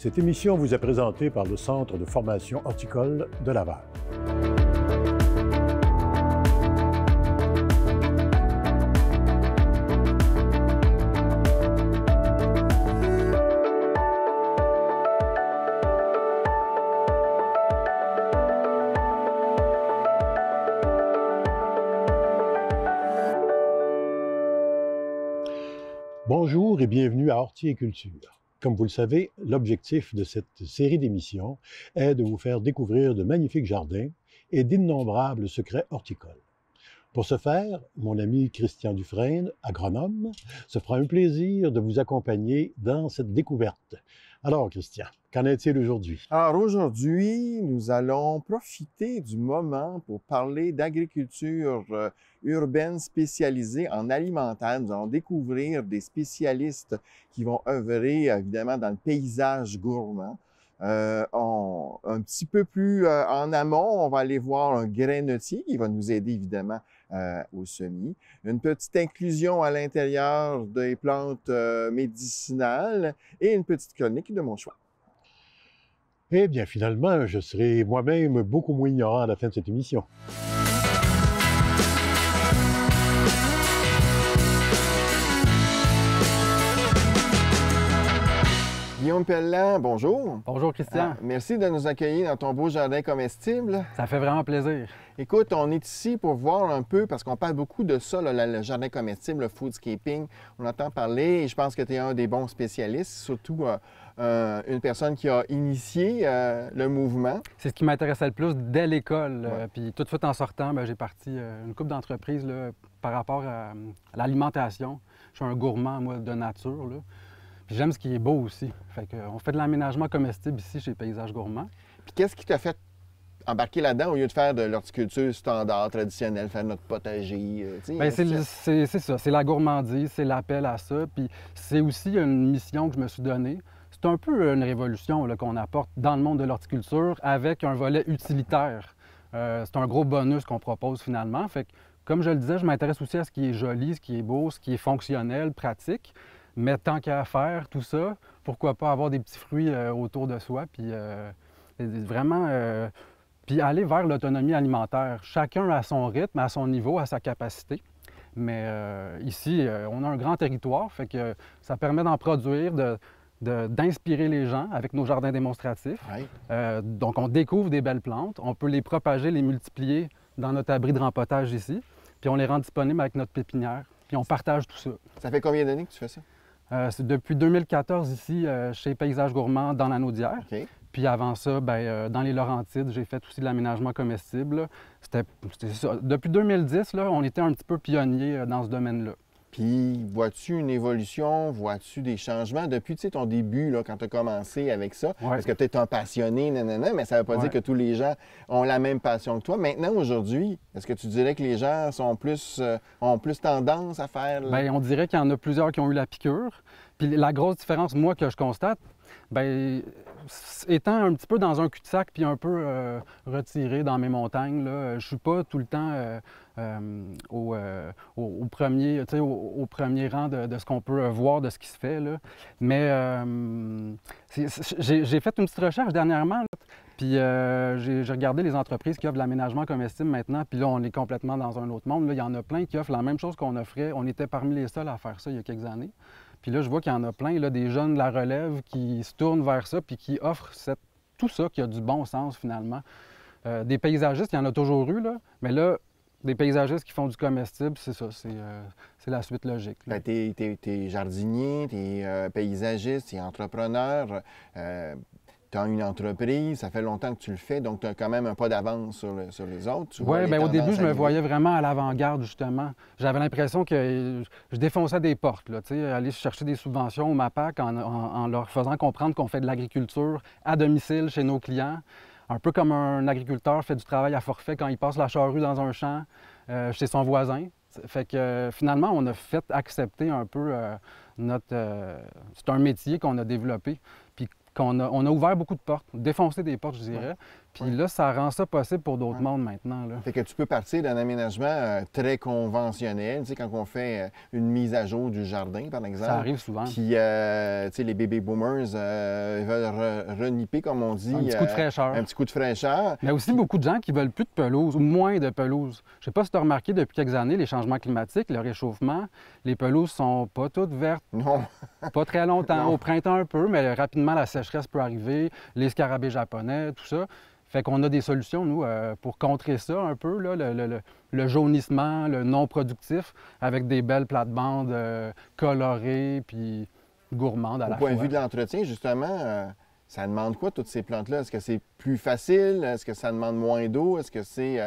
Cette émission vous est présentée par le Centre de formation horticole de Laval. Bonjour et bienvenue à Horticulture. Comme vous le savez, l'objectif de cette série d'émissions est de vous faire découvrir de magnifiques jardins et d'innombrables secrets horticoles. Pour ce faire, mon ami Christian Dufresne, agronome, se fera un plaisir de vous accompagner dans cette découverte. Alors, Christian, qu'en est-il aujourd'hui? Alors aujourd'hui, nous allons profiter du moment pour parler d'agriculture urbaine spécialisée en alimentaire. Nous allons découvrir des spécialistes qui vont œuvrer évidemment dans le paysage gourmand. Un petit peu plus en amont, on va aller voir un grainetier qui va nous aider évidemment au semis. Une petite inclusion à l'intérieur des plantes médicinales et une petite chronique de mon choix. Eh bien, finalement, je serai moi-même beaucoup moins ignorant à la fin de cette émission. Guillaume Pelland, bonjour. Bonjour Christian. Merci de nous accueillir dans ton beau jardin comestible. Ça fait vraiment plaisir. Écoute, on est ici pour voir un peu, parce qu'on parle beaucoup de ça, là, le jardin comestible, le foodscaping. On entend parler et je pense que tu es un des bons spécialistes, surtout une personne qui a initié le mouvement. C'est ce qui m'intéressait le plus dès l'école. Ouais. Puis tout de suite en sortant, j'ai parti une couple d'entreprises par rapport à l'alimentation. Je suis un gourmand, moi, de nature, là. Puis j'aime ce qui est beau aussi. Fait qu'on fait de l'aménagement comestible ici chez Paysages Gourmands. Puis qu'est-ce qui t'a fait embarquer là-dedans au lieu de faire de l'horticulture standard, traditionnelle, faire notre potager? Bien, c'est ça, c'est la gourmandise, c'est l'appel à ça. Puis c'est aussi une mission que je me suis donnée. C'est un peu une révolution qu'on apporte dans le monde de l'horticulture avec un volet utilitaire. C'est un gros bonus qu'on propose finalement. Fait que, comme je le disais, je m'intéresse aussi à ce qui est joli, ce qui est beau, ce qui est fonctionnel, pratique. Mais tant qu'à faire tout ça, pourquoi pas avoir des petits fruits autour de soi, puis vraiment, puis aller vers l'autonomie alimentaire. Chacun à son rythme, à son niveau, à sa capacité. Mais ici, on a un grand territoire, fait que ça permet d'en produire, d'inspirer les gens avec nos jardins démonstratifs. Oui. Donc, on découvre des belles plantes, on peut les propager, les multiplier dans notre abri de rempotage ici, puis on les rend disponibles avec notre pépinière, puis on partage tout ça. Ça fait combien d'années que tu fais ça? C'est depuis 2014 ici, chez Paysages Gourmands, dans l'Anaudière. OK. Puis avant ça, dans les Laurentides, j'ai fait aussi de l'aménagement comestible. C'était ça. Depuis 2010, là, on était un petit peu pionniers dans ce domaine-là. Puis, vois-tu une évolution, vois-tu des changements depuis ton début, là, quand tu as commencé avec ça? Ouais. Parce que tu es un passionné, nanana, mais ça ne veut pas dire que tous les gens ont la même passion que toi. Maintenant, aujourd'hui, est-ce que tu dirais que les gens sont ont plus tendance à faire... Bien, on dirait qu'il y en a plusieurs qui ont eu la piqûre. Puis la grosse différence, moi, que je constate, étant un petit peu dans un cul-de-sac puis un peu retiré dans mes montagnes, là, je suis pas tout le temps au premier rang de ce qu'on peut voir, de ce qui se fait, là. Mais j'ai fait une petite recherche dernièrement, là, puis j'ai regardé les entreprises qui offrent de l'aménagement comestible maintenant, puis là, on est complètement dans un autre monde. Là, il y en a plein qui offrent la même chose qu'on offrait. On était parmi les seuls à faire ça il y a quelques années. Puis là, je vois qu'il y en a plein, là, des jeunes de la relève qui se tournent vers ça puis qui offrent tout ça qui a du bon sens, finalement. Des paysagistes, il y en a toujours eu, là, mais là, des paysagistes qui font du comestible, c'est ça, c'est la suite logique. Tu es jardinier, tu es paysagiste, tu es entrepreneur, tu as une entreprise, ça fait longtemps que tu le fais, donc tu as quand même un pas d'avance sur les autres. Oui, bien au début, je me voyais vraiment à l'avant-garde, justement. J'avais l'impression que je défonçais des portes, là, aller chercher des subventions au MAPAC en leur faisant comprendre qu'on fait de l'agriculture à domicile chez nos clients. Un peu comme un agriculteur fait du travail à forfait quand il passe la charrue dans un champ chez son voisin. Fait que finalement, on a fait accepter un peu c'est un métier qu'on a développé, puis on a ouvert beaucoup de portes, défoncé des portes, je dirais. Puis là, ça rend ça possible pour d'autres Ouais. mondes maintenant, là. Fait que tu peux partir d'un aménagement très conventionnel, tu sais, quand on fait une mise à jour du jardin, par exemple. Ça arrive souvent. Puis, tu sais, les baby boomers veulent reniper, comme on dit. Un petit coup de fraîcheur. Un petit coup de fraîcheur. Mais aussi beaucoup de gens qui veulent plus de pelouse ou moins de pelouse. Je sais pas si tu as remarqué depuis quelques années, les changements climatiques, le réchauffement, les pelouses sont pas toutes vertes, Non. pas très longtemps. Non. Au printemps un peu, mais rapidement la sécheresse peut arriver, les scarabées japonais, tout ça. Fait qu'on a des solutions, nous, pour contrer ça un peu, là, le jaunissement, le non productif, avec des belles plates-bandes colorées puis gourmandes à Au la point fois. de vue de l'entretien, justement, ça demande quoi, toutes ces plantes-là? Est-ce que c'est plus facile? Est-ce que ça demande moins d'eau? Est-ce que c'est,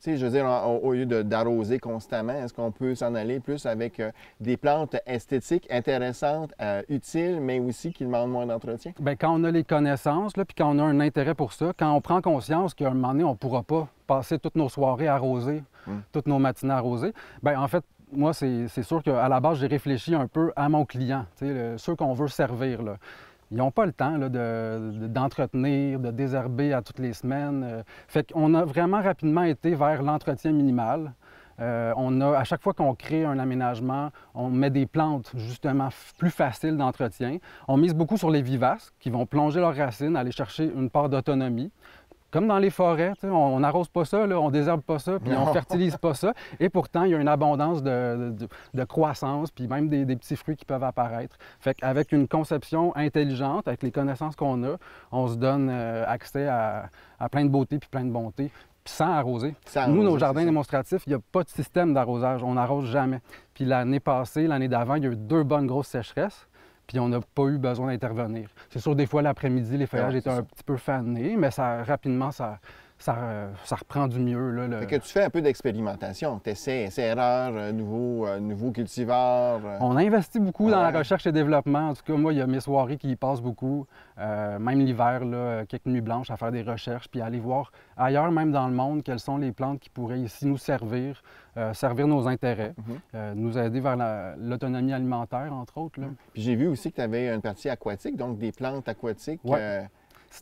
tu sais, je veux dire, au lieu d'arroser constamment, est-ce qu'on peut s'en aller plus avec des plantes esthétiques, intéressantes, utiles, mais aussi qui demandent moins d'entretien? Bien, quand on a les connaissances, là, puis quand on a un intérêt pour ça, quand on prend conscience qu'à un moment donné, on ne pourra pas passer toutes nos soirées arrosées, toutes nos matinées arrosées, bien, en fait, moi, c'est sûr qu'à la base, j'ai réfléchi un peu à mon client, tu sais, ceux qu'on veut servir, là. Ils n'ont pas le temps là, d'entretenir, de désherber à toutes les semaines. Fait qu'on a vraiment rapidement été vers l'entretien minimal. À chaque fois qu'on crée un aménagement, on met des plantes justement plus faciles d'entretien. On mise beaucoup sur les vivaces qui vont plonger leurs racines, aller chercher une part d'autonomie. Comme dans les forêts, on n'arrose pas ça, là, on désherbe pas ça, puis on fertilise pas ça. Et pourtant, il y a une abondance de croissance, puis même des petits fruits qui peuvent apparaître. Fait qu'avec une conception intelligente, avec les connaissances qu'on a, on se donne accès à plein de beauté puis plein de bonté, puis sans arroser. Nous, nos jardins démonstratifs, il n'y a pas de système d'arrosage. On n'arrose jamais. Puis l'année passée, l'année d'avant, il y a eu 2 bonnes grosses sécheresses. Puis on n'a pas eu besoin d'intervenir. C'est sûr, des fois, l'après-midi, les feuillages étaient un petit peu fanés, mais rapidement, ça reprend du mieux. Là, Fait que tu fais un peu d'expérimentation. Tu essaies, erreurs, nouveaux cultivars. On investit beaucoup dans la recherche et développement. En tout cas, moi, il y a mes soirées qui y passent beaucoup. Même l'hiver, là, quelques nuits blanches à faire des recherches, puis aller voir ailleurs, même dans le monde, quelles sont les plantes qui pourraient ici nous servir, servir nos intérêts, nous aider vers l'autonomie alimentaire, entre autres. Là. Puis j'ai vu aussi que tu avais une partie aquatique, donc des plantes aquatiques. Ouais.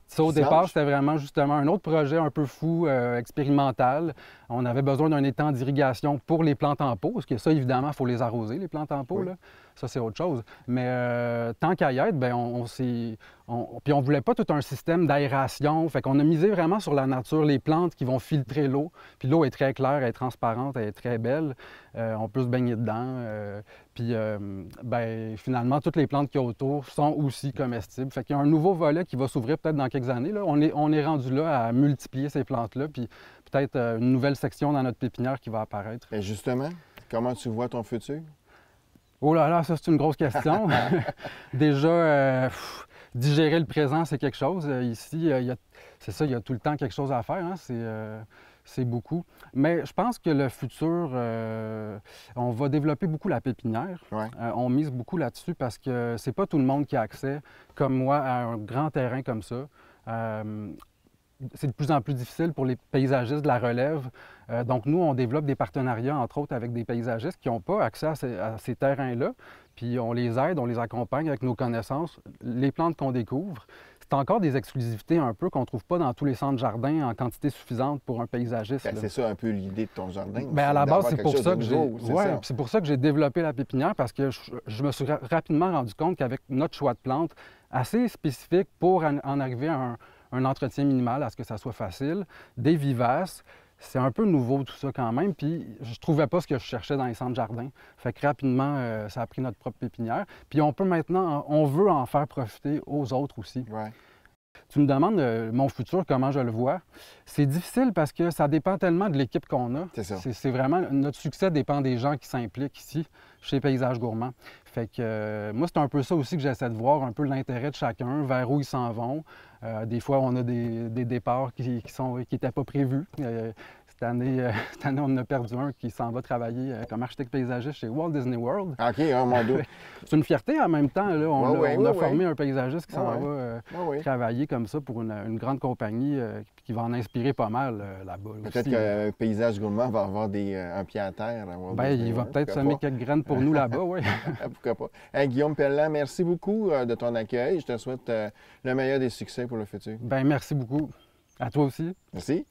Ça, au départ, c'était vraiment justement un autre projet un peu fou, expérimental. On avait besoin d'un étang d'irrigation pour les plantes en pot, parce que ça, évidemment, il faut les arroser, les plantes en pot. Oui. Là. Ça, c'est autre chose. Mais tant qu'à y être, bien, puis on ne voulait pas tout un système d'aération. Fait qu'on a misé vraiment sur la nature, les plantes qui vont filtrer l'eau. Puis l'eau est très claire, elle est transparente, elle est très belle. On peut se baigner dedans. Puis ben, finalement, toutes les plantes qu'il y a autour sont aussi comestibles. Fait qu'il y a un nouveau volet qui va s'ouvrir peut-être dans quelques années. Là. On est rendu là à multiplier ces plantes-là. Puis peut-être une nouvelle section dans notre pépinière qui va apparaître. Et justement, comment tu vois ton futur? Oh là là, ça c'est une grosse question. Déjà, digérer le présent, c'est quelque chose. Ici, c'est ça, il y a tout le temps quelque chose à faire. Hein? C'est beaucoup. Mais je pense que le futur, on va développer beaucoup la pépinière. Ouais. On mise beaucoup là-dessus parce que c'est pas tout le monde qui a accès, comme moi, à un grand terrain comme ça. C'est de plus en plus difficile pour les paysagistes de la relève. Donc, nous, on développe des partenariats, entre autres, avec des paysagistes qui n'ont pas accès à ces terrains-là. Puis, on les aide, on les accompagne avec nos connaissances. Les plantes qu'on découvre, c'est encore des exclusivités un peu qu'on ne trouve pas dans tous les centres jardins en quantité suffisante pour un paysagiste. Ben, c'est ça un peu l'idée de ton jardin. Bien, à la base, c'est pour ça que c'est pour ça que j'ai développé la pépinière, parce que je me suis rapidement rendu compte qu'avec notre choix de plantes assez spécifique pour en arriver à un entretien minimal, à ce que ça soit facile, des vivaces. C'est un peu nouveau tout ça quand même, puis je trouvais pas ce que je cherchais dans les centres jardins. Fait que rapidement, ça a pris notre propre pépinière. Puis on peut maintenant, on veut en faire profiter aux autres aussi. Ouais. Tu me demandes mon futur, comment je le vois. C'est difficile parce que ça dépend tellement de l'équipe qu'on a. C'est ça. C'est vraiment, notre succès dépend des gens qui s'impliquent ici, chez Paysages Gourmands. Fait que moi, c'est un peu ça aussi que j'essaie de voir, un peu l'intérêt de chacun, vers où ils s'en vont. Des fois, on a des départs qui n'étaient pas prévus. Cette année, on en a perdu un qui s'en va travailler comme architecte paysagiste chez Walt Disney World. OK, mon Dieu. C'est une fierté en même temps. Là. On a formé un paysagiste qui s'en va travailler comme ça pour une grande compagnie qui va en inspirer pas mal là-bas. Peut-être que Paysage Gourmand va avoir un pied à terre. Bien, il va peut-être semer quelques graines pour nous là-bas, oui. Pourquoi pas. Hey, Guillaume Pelland, merci beaucoup de ton accueil. Je te souhaite le meilleur des succès pour le futur. Bien, merci beaucoup. À toi aussi. Merci.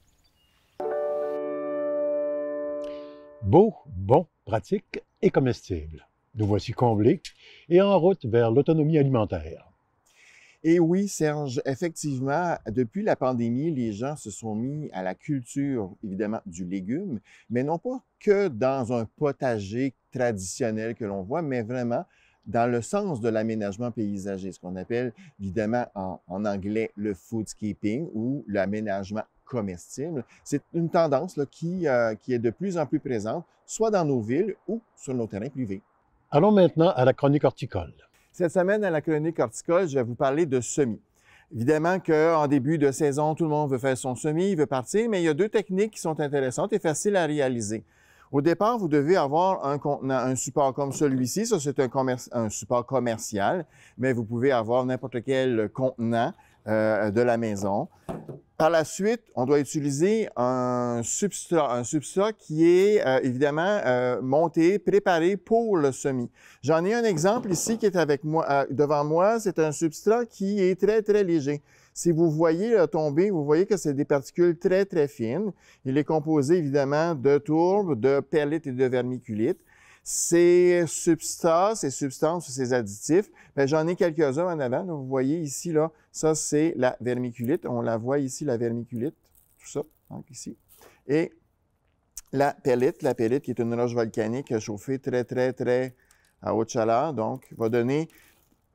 Beau, bon, pratique et comestible. Nous voici comblés et en route vers l'autonomie alimentaire. Et oui, Serge, effectivement, depuis la pandémie, les gens se sont mis à la culture, évidemment, du légume, mais non pas que dans un potager traditionnel que l'on voit, mais vraiment dans le sens de l'aménagement paysager, ce qu'on appelle, évidemment, en anglais, le foodscaping ou l'aménagement comestible. C'est une tendance là, qui est de plus en plus présente, soit dans nos villes ou sur nos terrains privés. Allons maintenant à la chronique horticole. Cette semaine, à la chronique horticole, je vais vous parler de semis. Évidemment qu'en début de saison, tout le monde veut faire son semis, il veut partir, mais il y a deux techniques qui sont intéressantes et faciles à réaliser. Au départ, vous devez avoir un contenant, un support comme celui-ci. Ça, c'est un support commercial, mais vous pouvez avoir n'importe quel contenant de la maison. Par la suite, on doit utiliser un substrat qui est évidemment monté, préparé pour le semis. J'en ai un exemple ici qui est avec moi, devant moi. C'est un substrat qui est très, très léger. Si vous voyez tomber, vous voyez que c'est des particules très, très fines. Il est composé évidemment de tourbe, de perlite et de vermiculite. Ces substances, ces additifs, j'en ai quelques-uns en avant. Là, vous voyez ici, là, ça c'est la vermiculite. On la voit ici, la vermiculite, tout ça, donc ici. Et la perlite qui est une roche volcanique chauffée très, très, très à haute chaleur, donc va donner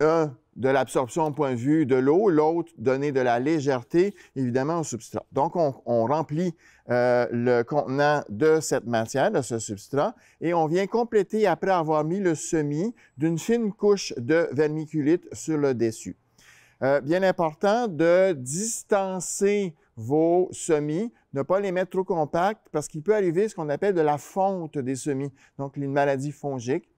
de l'absorption au point de vue de l'eau, l'autre donner de la légèreté, évidemment, au substrat. Donc, on remplit le contenant de cette matière, de ce substrat, et on vient compléter, après avoir mis le semis, d'une fine couche de vermiculite sur le dessus. Bien important de distancer vos semis, ne pas les mettre trop compacts, parce qu'il peut arriver ce qu'on appelle de la fonte des semis, donc une maladie fongique.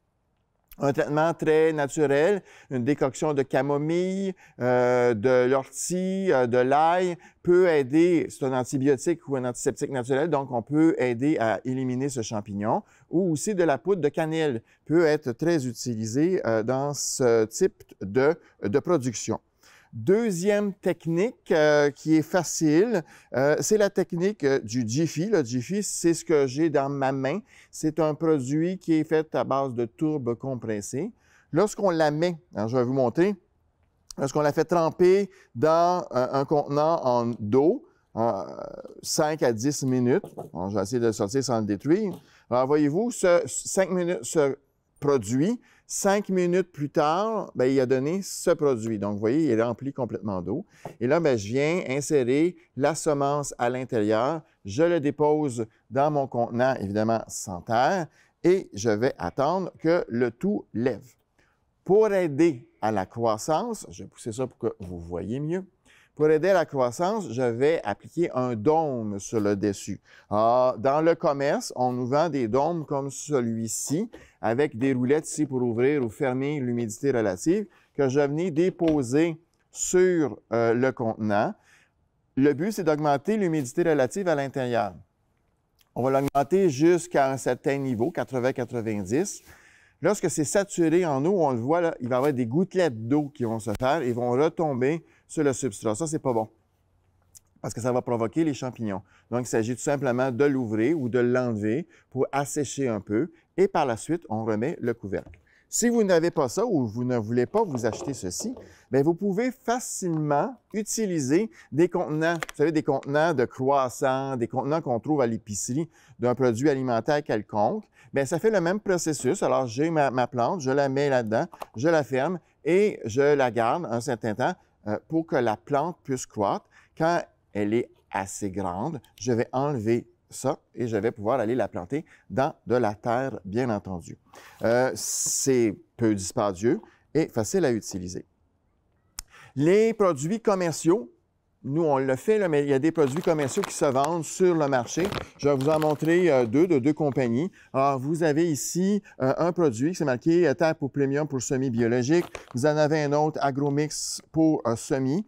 Un traitement très naturel, une décoction de camomille, de l'ortie, de l'ail peut aider, c'est un antibiotique ou un antiseptique naturel, donc on peut aider à éliminer ce champignon. Ou aussi de la poudre de cannelle peut être très utilisée dans ce type de production. Deuxième technique qui est facile, c'est la technique du Jiffy. Le Jiffy, c'est ce que j'ai dans ma main. C'est un produit qui est fait à base de tourbe compressée. Lorsqu'on la met, alors je vais vous montrer, lorsqu'on la fait tremper dans un contenant en d'eau, 5 à 10 minutes, alors, je vais essayer de le sortir sans le détruire. Alors voyez-vous, ce produit, 5 minutes plus tard, il a donné ce produit. Donc, vous voyez, il est rempli complètement d'eau. Et là, je viens insérer la semence à l'intérieur. Je le dépose dans mon contenant, évidemment, sans terre, et je vais attendre que le tout lève. Pour aider à la croissance, je vais pousser ça pour que vous voyez mieux. Pour aider à la croissance, je vais appliquer un dôme sur le dessus. Alors, dans le commerce, on nous vend des dômes comme celui-ci, avec des roulettes ici pour ouvrir ou fermer l'humidité relative, que je venais déposer sur le contenant. Le but, c'est d'augmenter l'humidité relative à l'intérieur. On va l'augmenter jusqu'à un certain niveau, 80-90. Lorsque c'est saturé en eau, on le voit, là, il va y avoir des gouttelettes d'eau qui vont se faire et vont retomber sur le substrat. Ça, c'est pas bon, parce que ça va provoquer les champignons. Donc, il s'agit tout simplement de l'ouvrir ou de l'enlever pour assécher un peu, et par la suite, on remet le couvercle. Si vous n'avez pas ça ou vous ne voulez pas vous acheter ceci, vous pouvez facilement utiliser des contenants, vous savez, des contenants de croissants, des contenants qu'on trouve à l'épicerie d'un produit alimentaire quelconque. Ça fait le même processus. Alors, j'ai ma plante, je la mets là-dedans, je la ferme et je la garde un certain temps pour que la plante puisse croître. Quand elle est assez grande, je vais enlever ça et je vais pouvoir aller la planter dans de la terre, bien entendu. C'est peu dispendieux et facile à utiliser. Les produits commerciaux, nous, on le fait, là, mais il y a des produits commerciaux qui se vendent sur le marché. Je vais vous en montrer deux compagnies. Alors, vous avez ici un produit qui s'est marqué Terre pour Premium pour semis biologique. Vous en avez un autre, Agromix pour semis.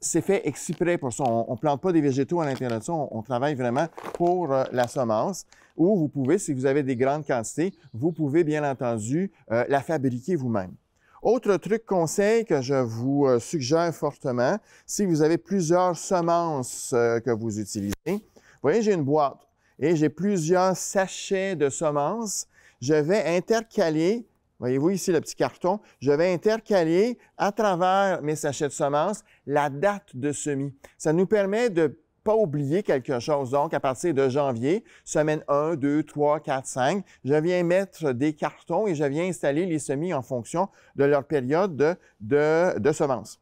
C'est fait exprès pour ça. On ne plante pas des végétaux à l'intérieur de ça. On travaille vraiment pour la semence. Ou vous pouvez, si vous avez des grandes quantités, vous pouvez bien entendu la fabriquer vous-même. Autre truc conseil que je vous suggère fortement, si vous avez plusieurs semences que vous utilisez, vous voyez, j'ai une boîte et j'ai plusieurs sachets de semences. Je vais intercaler, voyez-vous ici le petit carton, je vais intercaler à travers mes sachets de semences la date de semis. Ça nous permet de pas oublier quelque chose. Donc, à partir de janvier, semaine 1, 2, 3, 4, 5, je viens mettre des cartons et je viens installer les semis en fonction de leur période de semences.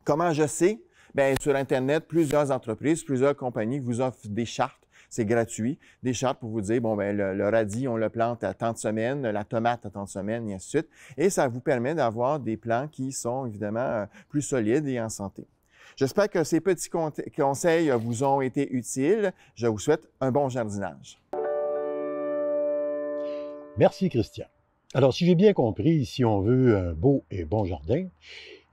Comment je sais? Bien, sur Internet, plusieurs entreprises, plusieurs compagnies vous offrent des chartes. C'est gratuit. Des chartes pour vous dire, bon, bien, le radis, on le plante à tant de semaines, la tomate à tant de semaines, et ainsi de suite. Et ça vous permet d'avoir des plants qui sont évidemment plus solides et en santé. J'espère que ces petits conseils vous ont été utiles. Je vous souhaite un bon jardinage. Merci, Christian. Alors, si j'ai bien compris, si on veut un beau et bon jardin,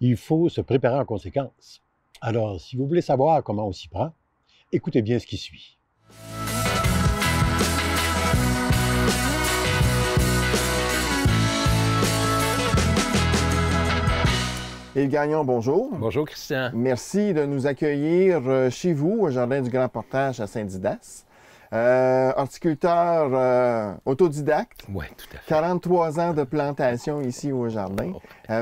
il faut se préparer en conséquence. Alors, si vous voulez savoir comment on s'y prend, écoutez bien ce qui suit. Yves Gagnon, bonjour. Bonjour, Christian. Merci de nous accueillir chez vous, au Jardin du Grand Portage à Saint-Didas. Horticulteur autodidacte. Oui, tout à fait. 43 ans de plantation ici au jardin.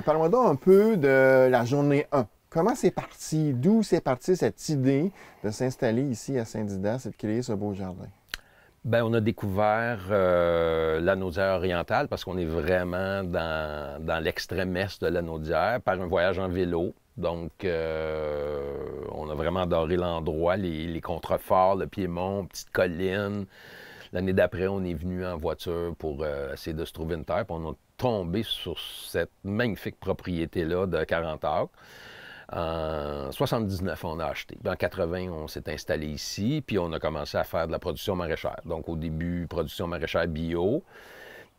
Parle-moi donc un peu de la journée 1. Comment c'est parti? D'où c'est parti cette idée de s'installer ici à Saint-Didas et de créer ce beau jardin? Bien, on a découvert la Naudière orientale parce qu'on est vraiment dans l'extrême est de la Naudière par un voyage en vélo. Donc, on a vraiment adoré l'endroit, les contreforts, le Piémont, petite colline. L'année d'après, on est venu en voiture pour essayer de se trouver une terre. Puis on a tombé sur cette magnifique propriété-là de 40 acres. En 79, on a acheté. Puis en 80, on s'est installé ici, puis on a commencé à faire de la production maraîchère. Donc, au début, production maraîchère bio.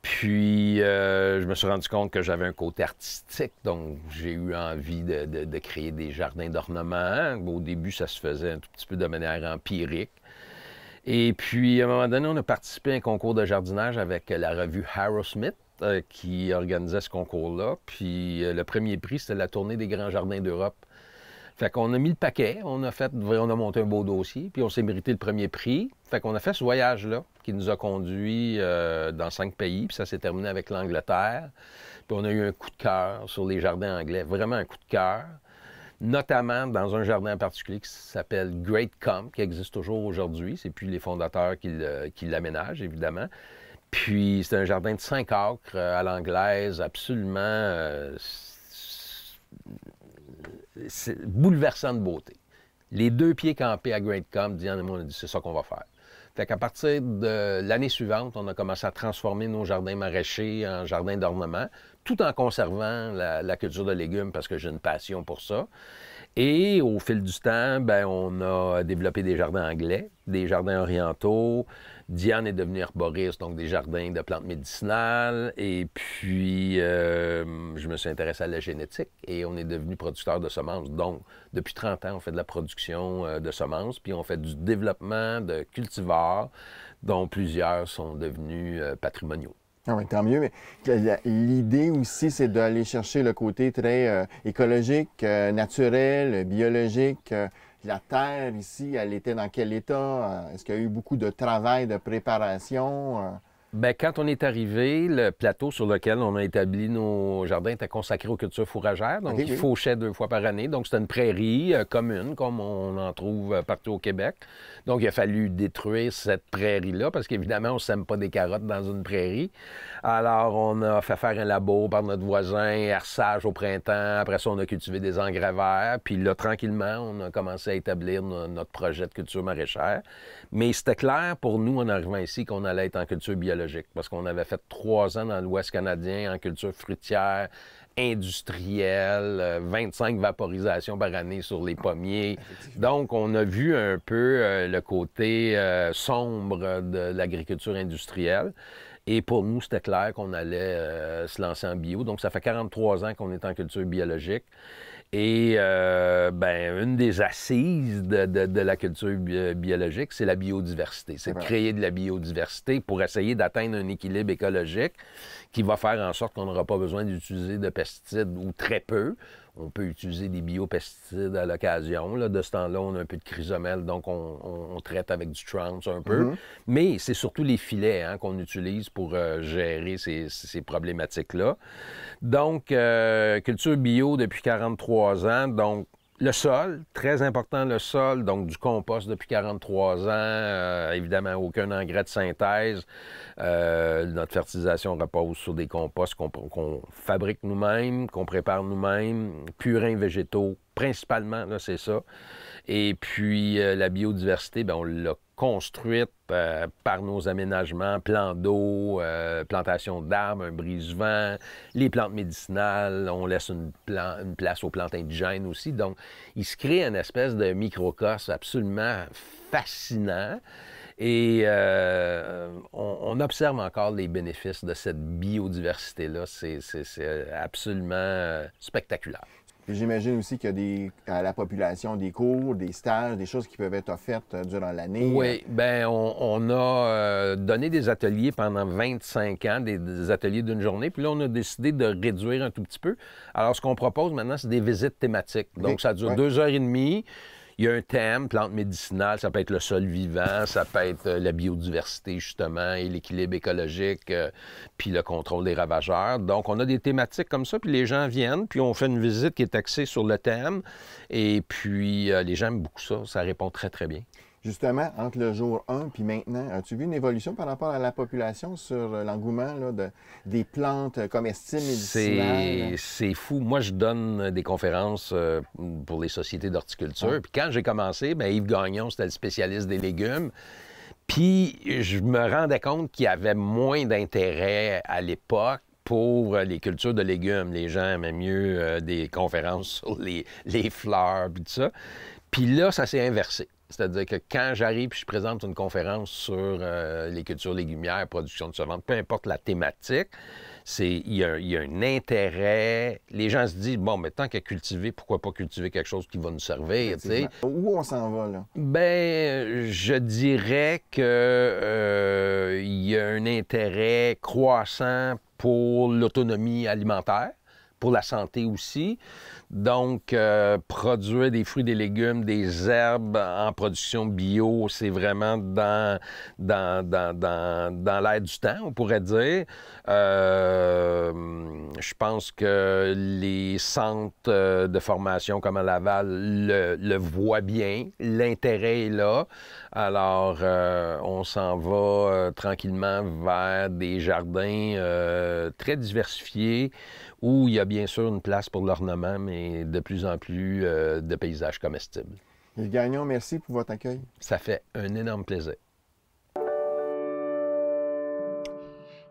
Puis, je me suis rendu compte que j'avais un côté artistique, donc j'ai eu envie de créer des jardins d'ornement. Au début, ça se faisait un tout petit peu de manière empirique. Et puis, à un moment donné, on a participé à un concours de jardinage avec la revue Harrowsmith, qui organisait ce concours-là. Puis le premier prix, c'était la tournée des grands jardins d'Europe. Fait qu'on a mis le paquet, on a monté un beau dossier, puis on s'est mérité le premier prix. Fait qu'on a fait ce voyage-là qui nous a conduits dans 5 pays, puis ça s'est terminé avec l'Angleterre. Puis on a eu un coup de cœur sur les jardins anglais, vraiment un coup de cœur, notamment dans un jardin en particulier qui s'appelle Great Combe, qui existe toujours aujourd'hui. C'est plus les fondateurs qui l'aménagent, évidemment. Puis, c'est un jardin de 5 acres à l'anglaise, absolument c'est bouleversant de beauté. Les 2 pieds campés à Great Combe, Diane et moi, on a dit c'est ça qu'on va faire. Fait qu'à partir de l'année suivante, on a commencé à transformer nos jardins maraîchers en jardins d'ornement, tout en conservant la culture de légumes parce que j'ai une passion pour ça. Et au fil du temps, bien, on a développé des jardins anglais, des jardins orientaux. Diane est devenue herboriste, donc des jardins de plantes médicinales. Et puis, je me suis intéressé à la génétique et on est devenu producteur de semences. Donc, depuis 30 ans, on fait de la production de semences, puis on fait du développement de cultivars, dont plusieurs sont devenus patrimoniaux. Ah oui, tant mieux, mais l'idée aussi, c'est d'aller chercher le côté très écologique, naturel, biologique. La terre ici, elle était dans quel état? Est-ce qu'il y a eu beaucoup de travail, de préparation? Bien, quand on est arrivé, le plateau sur lequel on a établi nos jardins était consacré aux cultures fourragères. Donc, il fauchait 2 fois par année. Donc, c'était une prairie commune, comme on en trouve partout au Québec. Donc, il a fallu détruire cette prairie-là, parce qu'évidemment, on ne sème pas des carottes dans une prairie. Alors, on a fait faire un labo par notre voisin, herçage au printemps. Après ça, on a cultivé des engrais verts. Puis là, tranquillement, on a commencé à établir notre projet de culture maraîchère. Mais c'était clair pour nous, en arrivant ici, qu'on allait être en culture biologique, parce qu'on avait fait 3 ans dans l'Ouest canadien en culture fruitière, industrielle, 25 vaporisations par année sur les pommiers. Donc, on a vu un peu le côté sombre de l'agriculture industrielle. Et pour nous, c'était clair qu'on allait se lancer en bio. Donc, ça fait 43 ans qu'on est en culture biologique. Et une des assises de la culture biologique, c'est la biodiversité. C'est de créer de la biodiversité pour essayer d'atteindre un équilibre écologique qui va faire en sorte qu'on n'aura pas besoin d'utiliser de pesticides ou très peu. On peut utiliser des biopesticides à l'occasion. De ce temps-là, on a un peu de chrysomèle, donc on traite avec du Trounce un peu. Mais c'est surtout les filets qu'on utilise pour gérer ces problématiques-là. Donc, culture bio depuis 43 ans. Donc, le sol, très important le sol, donc du compost depuis 43 ans, évidemment aucun engrais de synthèse. Notre fertilisation repose sur des composts qu'on fabrique nous-mêmes, qu'on prépare nous-mêmes, purins végétaux, principalement, là, c'est ça. Et puis, la biodiversité, on l'a construite par nos aménagements, plans d'eau, plantation d'arbres, un brise-vent, les plantes médicinales, on laisse une place aux plantes indigènes aussi. Donc, il se crée une espèce de microcosme absolument fascinant. Et on observe encore les bénéfices de cette biodiversité-là. C'est absolument spectaculaire. J'imagine aussi qu'il y a à la population des cours, des stages, des choses qui peuvent être offertes durant l'année. Oui, bien, on a donné des ateliers pendant 25 ans, des ateliers d'une journée, puis là, on a décidé de réduire un tout petit peu. Alors, ce qu'on propose maintenant, c'est des visites thématiques. Donc, ça dure 2h30. Il y a un thème, plantes médicinales, ça peut être le sol vivant, ça peut être la biodiversité, justement, et l'équilibre écologique, puis le contrôle des ravageurs. Donc, on a des thématiques comme ça, puis les gens viennent, puis on fait une visite qui est axée sur le thème, et puis les gens aiment beaucoup ça, ça répond très, très bien. Justement, entre le jour 1 puis maintenant, as-tu vu une évolution par rapport à la population sur l'engouement des plantes comestibles médicinales? C'est fou. Moi, je donne des conférences pour les sociétés d'horticulture. Puis quand j'ai commencé, Yves Gagnon, c'était le spécialiste des légumes. Puis je me rendais compte qu'il y avait moins d'intérêt à l'époque pour les cultures de légumes. Les gens aimaient mieux des conférences sur les fleurs, puis tout ça. Puis là, ça s'est inversé. C'est-à-dire que quand j'arrive et je présente une conférence sur les cultures légumières, production de semences, peu importe la thématique, il y a un intérêt. Les gens se disent, bon, mais tant qu'à cultiver, pourquoi pas cultiver quelque chose qui va nous servir, tu sais? Où on s'en va, là? Je dirais que il y a un intérêt croissant pour l'autonomie alimentaire, pour la santé aussi. Donc, produire des fruits, des légumes, des herbes en production bio, c'est vraiment dans l'air du temps, on pourrait dire. Je pense que les centres de formation comme à Laval le voient bien. L'intérêt est là. Alors, on s'en va tranquillement vers des jardins très diversifiés où il y a bien sûr une place pour l'ornement, mais de plus en plus de paysages comestibles. Yves Gagnon, merci pour votre accueil. Ça fait un énorme plaisir.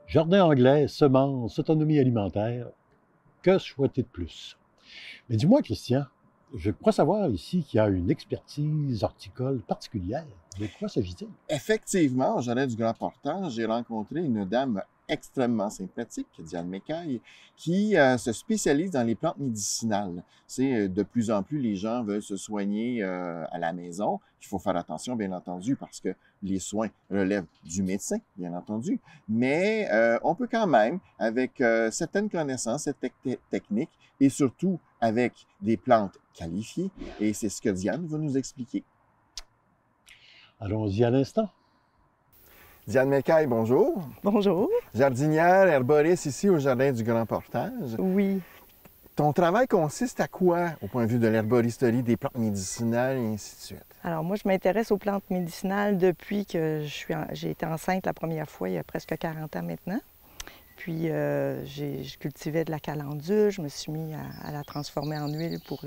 Jardin anglais, semences, autonomie alimentaire, que souhaiter de plus? Mais dis-moi, Christian, je crois savoir ici qu'il y a une expertise horticole particulière. De quoi s'agit-il? Effectivement, au Jardin du Grand Portage, j'ai rencontré une dame extrêmement sympathique, Diane Mécaille, qui se spécialise dans les plantes médicinales. C'est de plus en plus les gens veulent se soigner à la maison. Il faut faire attention, bien entendu, parce que les soins relèvent du médecin, bien entendu. Mais on peut quand même, avec certaines connaissances, cette technique, et surtout avec des plantes qualifiées, et c'est ce que Diane va nous expliquer. Allons-y à l'instant. Diane Mécaille, bonjour. Bonjour. Jardinière, herboriste ici au Jardin du Grand Portage. Oui. Ton travail consiste à quoi au point de vue de l'herboristerie, des plantes médicinales et ainsi de suite? Alors moi, je m'intéresse aux plantes médicinales depuis que j'ai été enceinte la première fois, il y a presque 40 ans maintenant. Puis je cultivais de la calendule, je me suis mis à la transformer en huile pour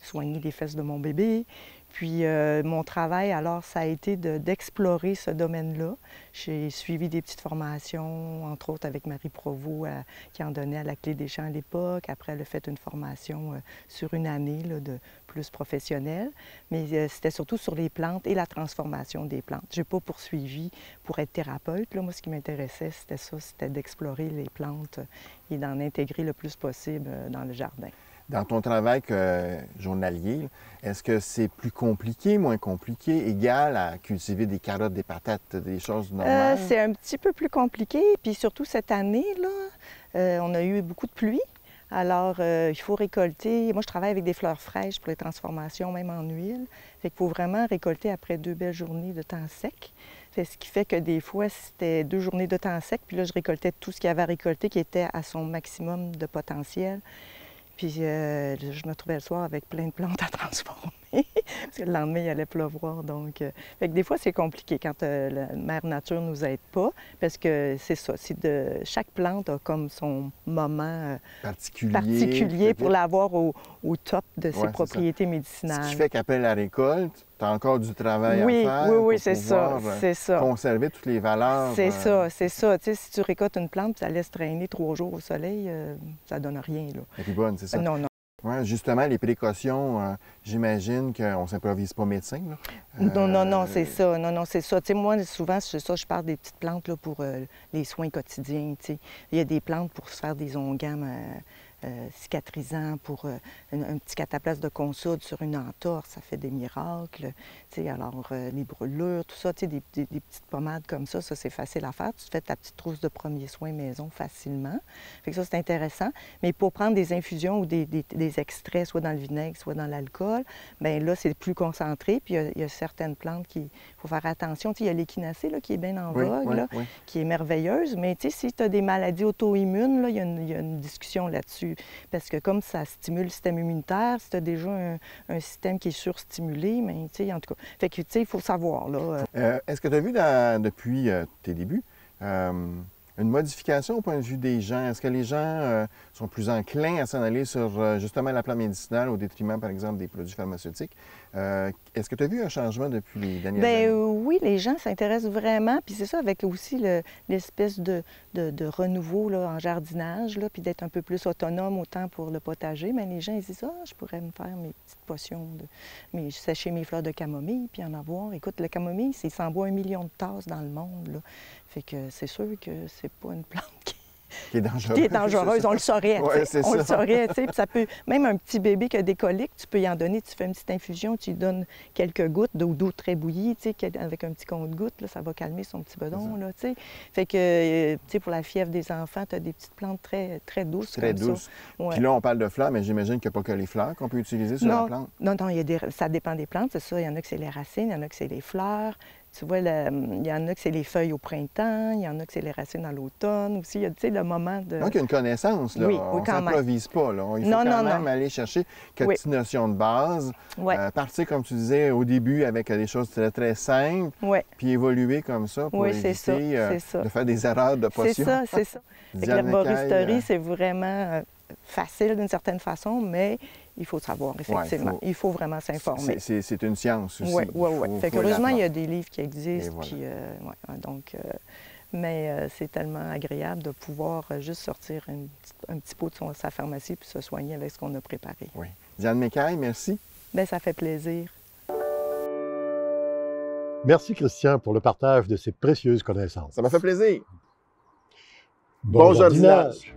soigner les fesses de mon bébé. Puis mon travail, alors, ça a été d'explorer ce domaine-là. J'ai suivi des petites formations, entre autres avec Marie Provost, qui en donnait à la Clé des Champs à l'époque. Après, elle a fait une formation sur une année là, de plus professionnelle. Mais c'était surtout sur les plantes et la transformation des plantes. Je n'ai pas poursuivi pour être thérapeute. Là. Moi, ce qui m'intéressait, c'était ça, c'était d'explorer les plantes et d'en intégrer le plus possible dans le jardin. Dans ton travail journalier, est-ce que c'est plus compliqué, moins compliqué, égal à cultiver des carottes, des patates, des choses normales? C'est un petit peu plus compliqué, puis surtout cette année, là, on a eu beaucoup de pluie. Alors, il faut récolter. Moi, je travaille avec des fleurs fraîches pour les transformations, même en huile. Fait qu'il faut vraiment récolter après 2 belles journées de temps sec. Fait ce qui fait que des fois, c'était 2 journées de temps sec, puis là, je récoltais tout ce qu'il y avait à récolter qui était à son maximum de potentiel. Puis je me trouvais le soir avec plein de plantes à transformer, parce que le lendemain, il allait pleuvoir. Donc, fait que des fois, c'est compliqué quand la mère nature ne nous aide pas, parce que c'est ça, chaque plante a comme son moment particulier pour l'avoir au top de ses propriétés médicinales. Ce qui fait qu'après la récolte, tu as encore du travail à faire oui, c'est ça. Conserver toutes les valeurs. C'est ça. Tu sais, si tu récoltes une plante et tu la laisses traîner 3 jours au soleil, ça donne rien, là. Elle est bonne, c'est ça? Non. Ouais, justement, les précautions, j'imagine qu'on ne s'improvise pas médecin, là. Non, c'est ça. Non, c'est ça. Tu sais, moi, souvent, c'est ça, je parle des petites plantes là, pour les soins quotidiens, tu sais. Il y a des plantes pour se faire des onguents cicatrisants, pour un petit cataplasme de consoude sur une entorse, ça fait des miracles. Tu sais, alors, les brûlures, tout ça, tu sais, des petites pommades comme ça c'est facile à faire. Tu te fais ta petite trousse de premiers soins maison facilement. Fait que ça, c'est intéressant. Mais pour prendre des infusions ou des extraits, soit dans le vinaigre, soit dans l'alcool, bien là, c'est plus concentré. Puis il y a certaines plantes qu'il faut faire attention. Tu sais, il y a l'échinacée, là, qui est bien en vogue, qui est merveilleuse. Mais tu sais, si tu as des maladies auto-immunes, là, il y a une discussion là-dessus. Parce que comme ça stimule le système immunitaire, si tu as déjà un système qui est surstimulé, mais tu sais, en tout cas. Fait que, tu sais, il faut savoir, là. Est-ce que tu as vu depuis tes débuts une modification au point de vue des gens? Est-ce que les gens sont plus enclins à s'en aller sur justement la plante médicinale au détriment, par exemple, des produits pharmaceutiques? Est-ce que tu as vu un changement depuis les dernières années? Oui, les gens s'intéressent vraiment. Puis c'est ça, avec aussi l'espèce de renouveau là, en jardinage, là, puis d'être un peu plus autonome autant pour le potager. Mais les gens, ils disent, je pourrais me faire mes petites potions, sécher mes fleurs de camomille, puis en avoir. Écoute, le camomille, il s'en boit 1 million de tasses dans le monde, là. Fait que c'est sûr que c'est pas une plante qui est dangereuse. On le saurait, on le saurait, tu sais. Ça peut, même un petit bébé qui a des coliques, tu peux y en donner, tu fais une petite infusion, tu lui donnes quelques gouttes d'eau très bouillie, tu sais, avec un petit compte-gouttes, là, ça va calmer son petit bedon, là, tu sais. Fait que, tu sais, pour la fièvre des enfants, tu as des petites plantes très, très douces. Très douces. Ouais. Puis là, on parle de fleurs, mais j'imagine qu'il n'y a pas que les fleurs qu'on peut utiliser sur la plante. Non, ça dépend des plantes, c'est ça. Il y en a que c'est les racines, il y en a que c'est les fleurs. Tu vois, il y en a que c'est les feuilles au printemps, il y en a que c'est les racines à l'automne aussi. Il y a, tu sais, le moment de... Donc, il y a une connaissance, là. Oui, on ne s'improvise pas, là. Il faut quand même aller chercher quelques petites notions de base. Partir, comme tu disais, au début avec des choses très, très simples, puis évoluer comme ça pour éviter de faire des erreurs de potions. C'est ça. L'herboristerie, c'est vraiment facile d'une certaine façon, mais il faut savoir, effectivement. Il faut vraiment s'informer. C'est une science aussi. Oui. Fait qu'heureusement, il y a des livres qui existent. Puis, mais c'est tellement agréable de pouvoir juste sortir un petit pot de sa pharmacie puis se soigner avec ce qu'on a préparé. Oui. Diane Mécaille, merci. Bien, ça fait plaisir. Merci, Christian, pour le partage de ces précieuses connaissances. Ça m'a fait plaisir. Bon jardinage!